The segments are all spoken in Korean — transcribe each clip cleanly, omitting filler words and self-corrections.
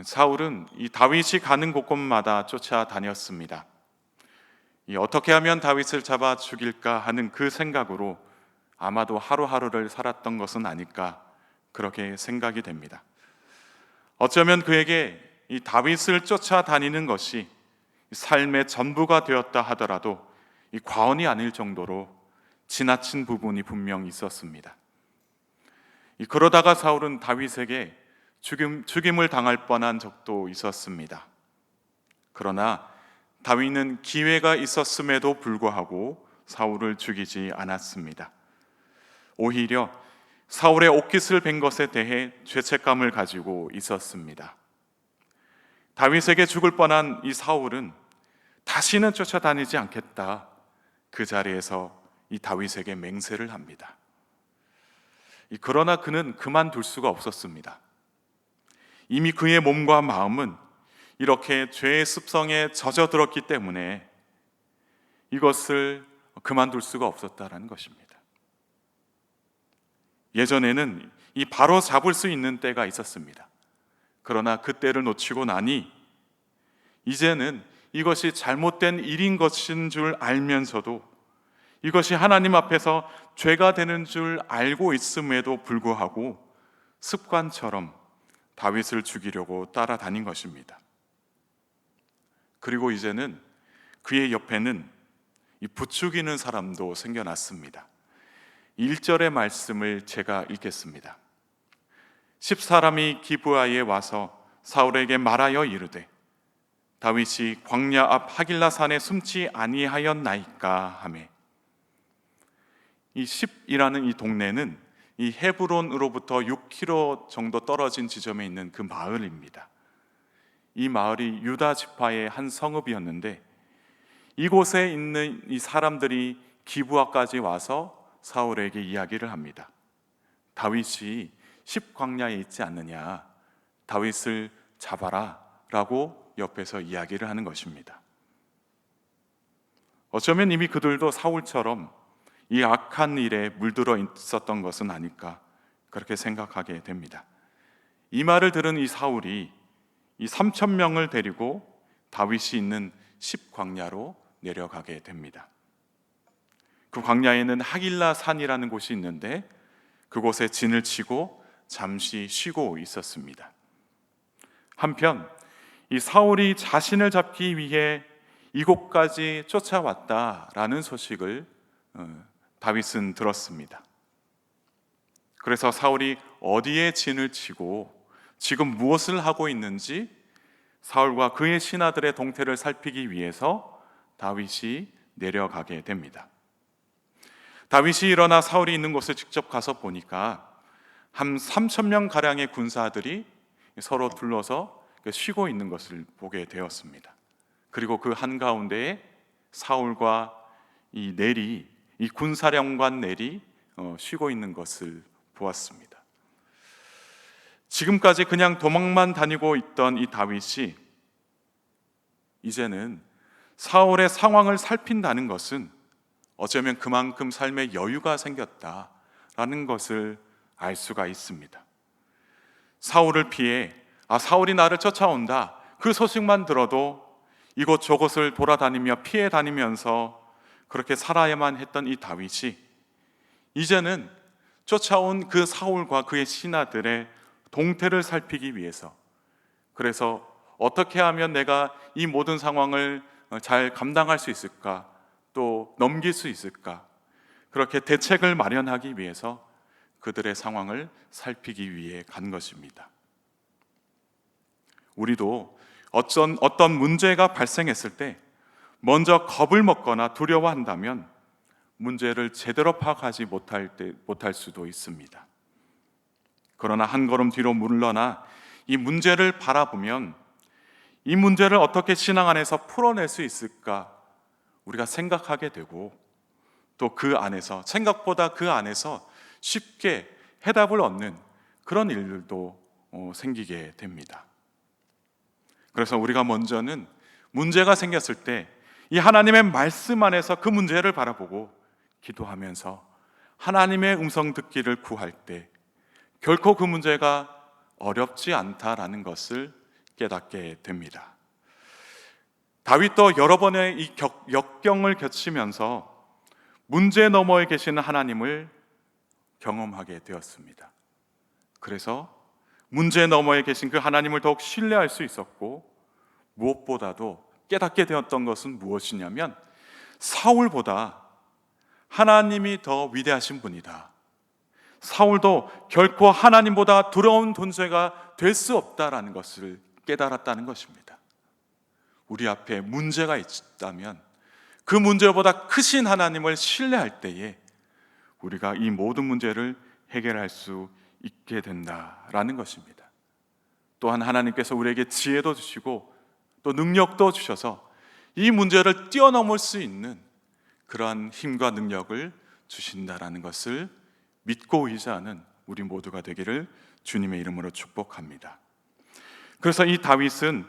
사울은 이 다윗이 가는 곳곳마다 쫓아다녔습니다. 어떻게 하면 다윗을 잡아 죽일까 하는 그 생각으로 아마도 하루하루를 살았던 것은 아닐까, 그렇게 생각이 됩니다. 어쩌면 그에게 이 다윗을 쫓아다니는 것이 삶의 전부가 되었다 하더라도 이 과언이 아닐 정도로 지나친 부분이 분명 있었습니다. 그러다가 사울은 다윗에게 죽임을 당할 뻔한 적도 있었습니다. 그러나 다윗은 기회가 있었음에도 불구하고 사울을 죽이지 않았습니다. 오히려 사울의 옷깃을 벤 것에 대해 죄책감을 가지고 있었습니다. 다윗에게 죽을 뻔한 이 사울은 다시는 쫓아다니지 않겠다, 그 자리에서 이 다윗에게 맹세를 합니다. 그러나 그는 그만둘 수가 없었습니다. 이미 그의 몸과 마음은 이렇게 죄의 습성에 젖어들었기 때문에 이것을 그만둘 수가 없었다라는 것입니다. 예전에는 이 바로 잡을 수 있는 때가 있었습니다. 그러나 그 때를 놓치고 나니 이제는 이것이 잘못된 일인 것인 줄 알면서도, 이것이 하나님 앞에서 죄가 되는 줄 알고 있음에도 불구하고 습관처럼 다윗을 죽이려고 따라다닌 것입니다. 그리고 이제는 그의 옆에는 이 부추기는 사람도 생겨났습니다. 1절의 말씀을 제가 읽겠습니다. 10사람이 기브아에 와서 사울에게 말하여 이르되 다윗이 광야 앞 하길라 산에 숨지 아니하였나이까 하매, 이 10이라는 이 동네는 이 헤브론으로부터 6km 정도 떨어진 지점에 있는 그 마을입니다. 이 마을이 유다 지파의 한 성읍이었는데 이곳에 있는 이 사람들이 기브아까지 와서 사울에게 이야기를 합니다. 다윗이 10광야에 있지 않느냐, 다윗을 잡아라 라고 옆에서 이야기를 하는 것입니다. 어쩌면 이미 그들도 사울처럼 이 악한 일에 물들어 있었던 것은 아닐까, 그렇게 생각하게 됩니다. 이 말을 들은 이 사울이 이 3,000명을 데리고 다윗이 있는 10광야로 내려가게 됩니다. 그 광야에는 하길라 산이라는 곳이 있는데 그곳에 진을 치고 잠시 쉬고 있었습니다. 한편 이 사울이 자신을 잡기 위해 이곳까지 쫓아왔다라는 소식을 다윗은 들었습니다. 그래서 사울이 어디에 진을 치고 지금 무엇을 하고 있는지 사울과 그의 신하들의 동태를 살피기 위해서 다윗이 내려가게 됩니다. 다윗이 일어나 사울이 있는 곳에 직접 가서 보니까 한 3,000명 가량의 군사들이 서로 둘러서 쉬고 있는 것을 보게 되었습니다. 그리고 그 한가운데에 사울과 이 군사령관 넬이 쉬고 있는 것을 보았습니다. 지금까지 그냥 도망만 다니고 있던 이 다윗이 이제는 사울의 상황을 살핀다는 것은 어쩌면 그만큼 삶의 여유가 생겼다라는 것을 알 수가 있습니다. 사울을 피해 사울이 나를 쫓아온다, 그 소식만 들어도 이곳저곳을 돌아다니며 피해 다니면서 그렇게 살아야만 했던 이 다윗이 이제는 쫓아온 그 사울과 그의 신하들의 동태를 살피기 위해서, 그래서 어떻게 하면 내가 이 모든 상황을 잘 감당할 수 있을까, 또 넘길 수 있을까, 그렇게 대책을 마련하기 위해서 그들의 상황을 살피기 위해 간 것입니다. 우리도 어떤 문제가 발생했을 때 먼저 겁을 먹거나 두려워한다면 문제를 제대로 파악하지 못할 수도 있습니다. 그러나 한 걸음 뒤로 물러나 이 문제를 바라보면 이 문제를 어떻게 신앙 안에서 풀어낼 수 있을까 우리가 생각하게 되고, 또 그 안에서 생각보다 그 안에서 쉽게 해답을 얻는 그런 일들도 생기게 됩니다. 그래서 우리가 먼저는 문제가 생겼을 때 이 하나님의 말씀 안에서 그 문제를 바라보고 기도하면서 하나님의 음성 듣기를 구할 때 결코 그 문제가 어렵지 않다라는 것을 깨닫게 됩니다. 다윗도 여러 번의 이 역경을 겪으면서 문제 너머에 계시는 하나님을 경험하게 되었습니다. 그래서 문제 너머에 계신 그 하나님을 더욱 신뢰할 수 있었고, 무엇보다도 깨닫게 되었던 것은 무엇이냐면 사울보다 하나님이 더 위대하신 분이다. 사울도 결코 하나님보다 두려운 존재가 될 수 없다라는 것을 깨달았다는 것입니다. 우리 앞에 문제가 있다면 그 문제보다 크신 하나님을 신뢰할 때에 우리가 이 모든 문제를 해결할 수 있게 된다라는 것입니다. 또한 하나님께서 우리에게 지혜도 주시고 또 능력도 주셔서 이 문제를 뛰어넘을 수 있는 그러한 힘과 능력을 주신다라는 것을 믿고 의지하는 우리 모두가 되기를 주님의 이름으로 축복합니다. 그래서 이 다윗은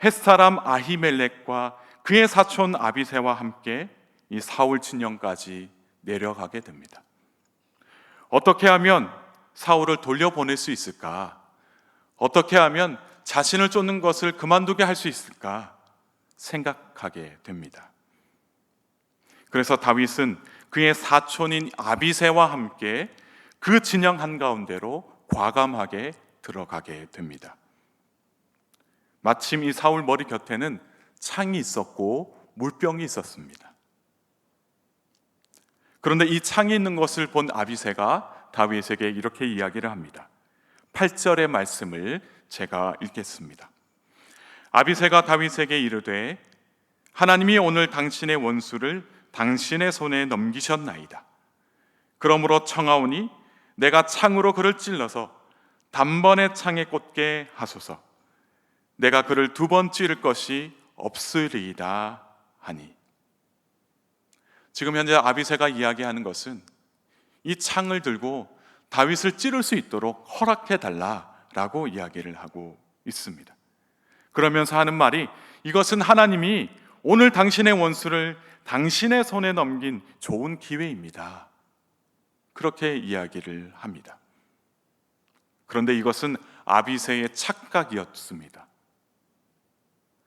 햇사람 아히멜렉과 그의 사촌 아비새와 함께 이 사울 진영까지 내려가게 됩니다. 어떻게 하면 사울을 돌려보낼 수 있을까? 어떻게 하면 자신을 쫓는 것을 그만두게 할 수 있을까? 생각하게 됩니다. 그래서 다윗은 그의 사촌인 아비새와 함께 그 진영 한가운데로 과감하게 들어가게 됩니다. 마침 이 사울 머리 곁에는 창이 있었고 물병이 있었습니다. 그런데 이 창이 있는 것을 본 아비새가 다윗에게 이렇게 이야기를 합니다. 8절의 말씀을 제가 읽겠습니다. 아비새가 다윗에게 이르되 하나님이 오늘 당신의 원수를 당신의 손에 넘기셨나이다. 그러므로 청하오니 내가 창으로 그를 찔러서 단번에 창에 꽂게 하소서. 내가 그를 2번 찌를 것이 없으리이다 하니. 지금 현재 아비새가 이야기하는 것은 이 창을 들고 다윗을 찌를 수 있도록 허락해 달라라고 이야기를 하고 있습니다. 그러면서 하는 말이 이것은 하나님이 오늘 당신의 원수를 당신의 손에 넘긴 좋은 기회입니다. 그렇게 이야기를 합니다. 그런데 이것은 아비새의 착각이었습니다.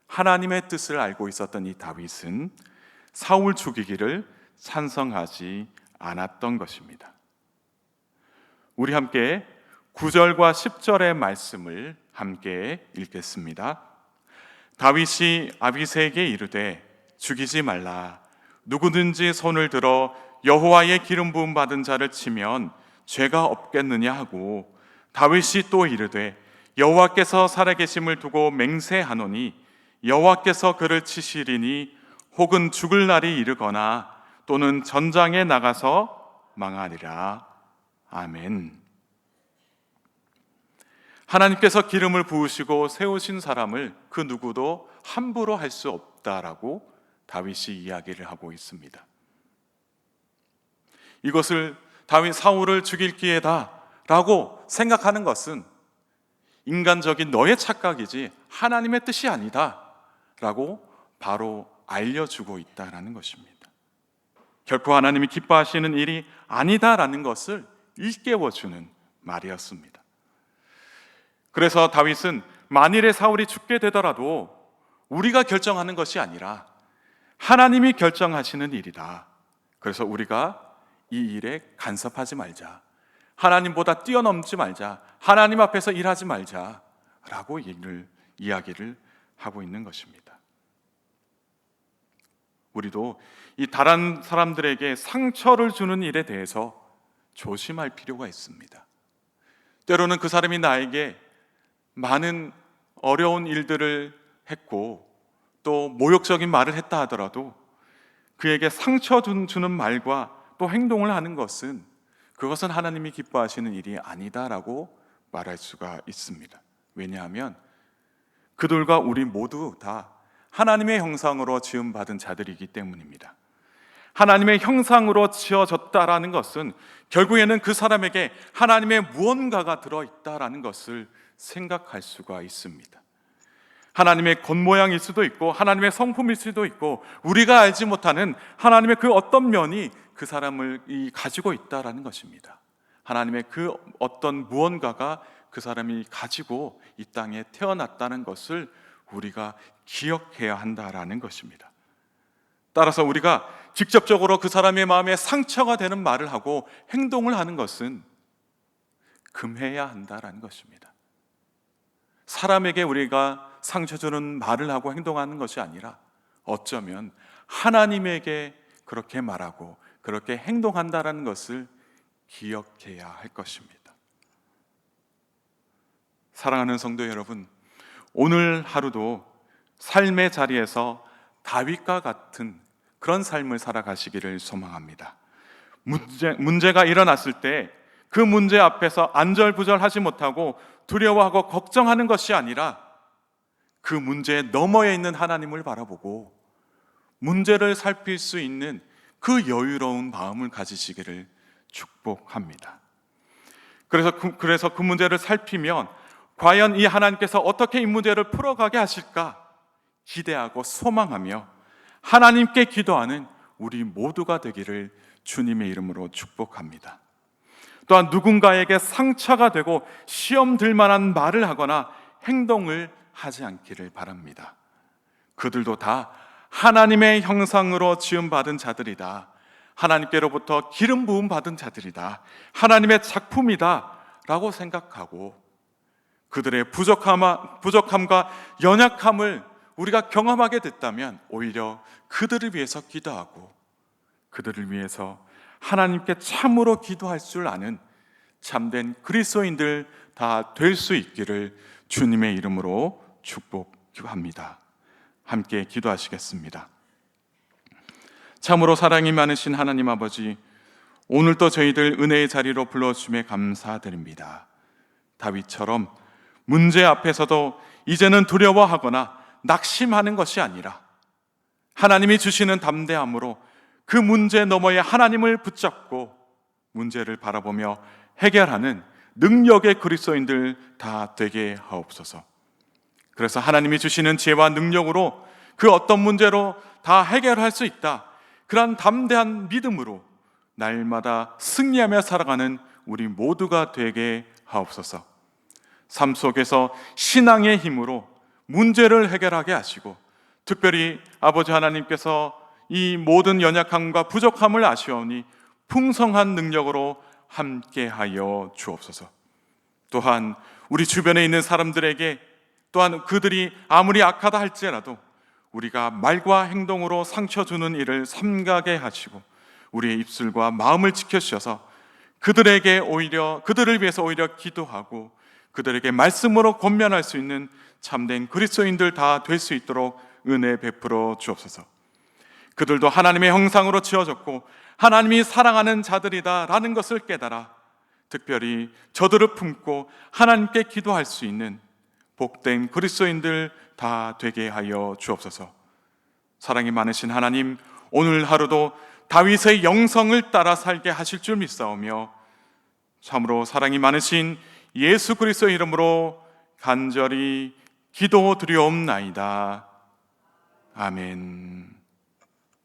하나님의 뜻을 알고 있었던 이 다윗은 사울 죽이기를 찬성하지 않았던 것입니다. 우리 함께 9절과 10절의 말씀을 함께 읽겠습니다. 다윗이 아비새에게 이르되 죽이지 말라. 누구든지 손을 들어 여호와의 기름 부음 받은 자를 치면 죄가 없겠느냐 하고, 다윗이 또 이르되 여호와께서 살아계심을 두고 맹세하노니 여호와께서 그를 치시리니 혹은 죽을 날이 이르거나 또는 전장에 나가서 망하리라. 아멘. 하나님께서 기름을 부으시고 세우신 사람을 그 누구도 함부로 할 수 없다라고 다윗이 이야기를 하고 있습니다. 이것을 다윗 사울을 죽일 기회다라고 생각하는 것은 인간적인 너의 착각이지 하나님의 뜻이 아니다라고 바로 알려주고 있다라는 것입니다. 결코 하나님이 기뻐하시는 일이 아니다라는 것을 일깨워주는 말이었습니다. 그래서 다윗은 만일에 사울이 죽게 되더라도 우리가 결정하는 것이 아니라 하나님이 결정하시는 일이다. 그래서 우리가 이 일에 간섭하지 말자. 하나님보다 뛰어넘지 말자. 하나님 앞에서 일하지 말자라고 이야기를 하고 있는 것입니다. 우리도 이 다른 사람들에게 상처를 주는 일에 대해서 조심할 필요가 있습니다. 때로는 그 사람이 나에게 많은 어려운 일들을 했고 또 모욕적인 말을 했다 하더라도 그에게 상처 주는 말과 또 행동을 하는 것은 그것은 하나님이 기뻐하시는 일이 아니다라고 말할 수가 있습니다. 왜냐하면 그들과 우리 모두 다 하나님의 형상으로 지음받은 자들이기 때문입니다. 하나님의 형상으로 지어졌다라는 것은 결국에는 그 사람에게 하나님의 무언가가 들어있다라는 것을 생각할 수가 있습니다. 하나님의 겉모양일 수도 있고 하나님의 성품일 수도 있고 우리가 알지 못하는 하나님의 그 어떤 면이 그 사람을 가지고 있다라는 것입니다. 하나님의 그 어떤 무언가가 그 사람이 가지고 이 땅에 태어났다는 것을 우리가 기억해야 한다라는 것입니다. 따라서 우리가 직접적으로 그 사람의 마음에 상처가 되는 말을 하고 행동을 하는 것은 금해야 한다라는 것입니다. 사람에게 우리가 상처 주는 말을 하고 행동하는 것이 아니라 어쩌면 하나님에게 그렇게 말하고 그렇게 행동한다라는 것을 기억해야 할 것입니다. 사랑하는 성도 여러분, 오늘 하루도 삶의 자리에서 다윗과 같은 그런 삶을 살아가시기를 소망합니다. 문제가 일어났을 때 그 문제 앞에서 안절부절하지 못하고 두려워하고 걱정하는 것이 아니라 그 문제 너머에 있는 하나님을 바라보고 문제를 살필 수 있는 그 여유로운 마음을 가지시기를 축복합니다. 그래서 그 문제를 살피면 과연 이 하나님께서 어떻게 이 문제를 풀어가게 하실까 기대하고 소망하며 하나님께 기도하는 우리 모두가 되기를 주님의 이름으로 축복합니다. 또한 누군가에게 상처가 되고 시험 들 만한 말을 하거나 행동을 하지 않기를 바랍니다. 그들도 다 하나님의 형상으로 지음받은 자들이다. 하나님께로부터 기름 부음 받은 자들이다. 하나님의 작품이다 라고 생각하고 그들의 부족함과 연약함을 우리가 경험하게 됐다면 오히려 그들을 위해서 기도하고 그들을 위해서 하나님께 참으로 기도할 줄 아는 참된 그리스도인들 다 될 수 있기를 주님의 이름으로 축복합니다. 함께 기도하시겠습니다. 참으로 사랑이 많으신 하나님 아버지, 오늘도 저희들 은혜의 자리로 불러주심에 감사드립니다. 다윗처럼 문제 앞에서도 이제는 두려워하거나 낙심하는 것이 아니라 하나님이 주시는 담대함으로 그 문제 너머에 하나님을 붙잡고 문제를 바라보며 해결하는 능력의 그리스도인들 다 되게 하옵소서. 그래서 하나님이 주시는 지혜와 능력으로 그 어떤 문제로 다 해결할 수 있다, 그러한 담대한 믿음으로 날마다 승리하며 살아가는 우리 모두가 되게 하옵소서. 삶 속에서 신앙의 힘으로 문제를 해결하게 하시고 특별히 아버지 하나님께서 이 모든 연약함과 부족함을 아시오니 풍성한 능력으로 함께하여 주옵소서. 또한 우리 주변에 있는 사람들에게 또한 그들이 아무리 악하다 할지라도 우리가 말과 행동으로 상처 주는 일을 삼가게 하시고 우리의 입술과 마음을 지켜주셔서 그들을 위해서 오히려 기도하고 그들에게 말씀으로 권면할 수 있는 참된 그리스도인들 다 될 수 있도록 은혜 베풀어 주옵소서. 그들도 하나님의 형상으로 지어졌고 하나님이 사랑하는 자들이다라는 것을 깨달아 특별히 저들을 품고 하나님께 기도할 수 있는 복된 그리스도인들 다 되게 하여 주옵소서. 사랑이 많으신 하나님, 오늘 하루도 다윗의 영성을 따라 살게 하실 줄 믿사오며 참으로 사랑이 많으신 예수 그리스도의 이름으로 간절히 기도드리옵나이다. 아멘.